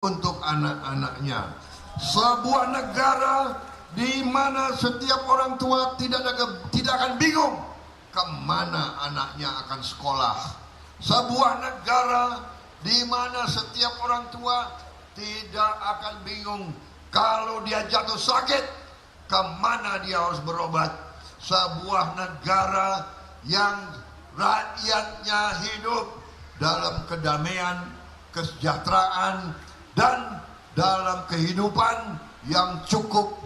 untuk anak-anaknya. Sebuah negara di mana setiap orang tua tidak akan bingung kemana anaknya akan sekolah. Sebuah negara di mana setiap orang tua tidak akan bingung kalau dia jatuh sakit kemana dia harus berobat. Sebuah negara yang rakyatnya hidup dalam kedamaian, kesejahteraan, dan dalam kehidupan yang cukup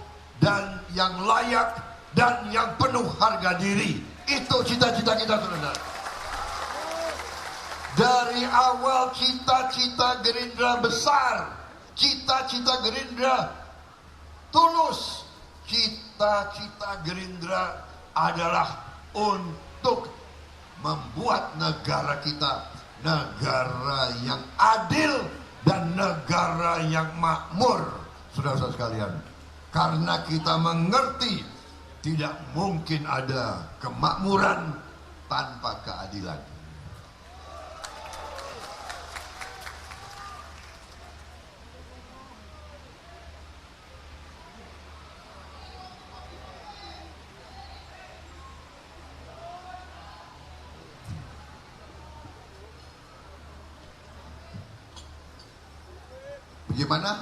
dan yang layak dan yang penuh harga diri. Itu cita-cita kita, saudara. Dari awal cita-cita Gerindra besar, cita-cita Gerindra tulus. Cita-cita Gerindra adalah untuk membuat negara kita negara yang adil dan negara yang makmur, saudara-saudara sekalian. Karena kita mengerti tidak mungkin ada kemakmuran tanpa keadilan. Bagaimana?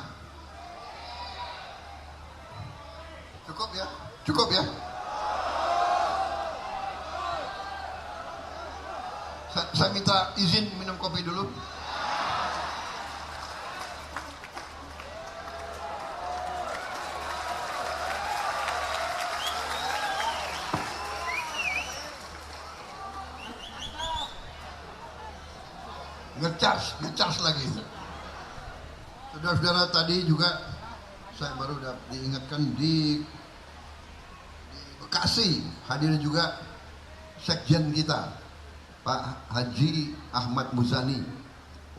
Cukup ya? Cukup ya? Saya minta izin minum kopi dulu. Ngecas lagi. Saudara-saudara, tadi juga saya baru diingatkan di Bekasi hadir juga sekjen kita Pak Haji Ahmad Muzani,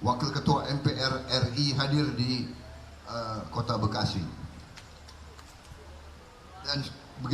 Wakil Ketua MPR RI, hadir di Kota Bekasi. Dan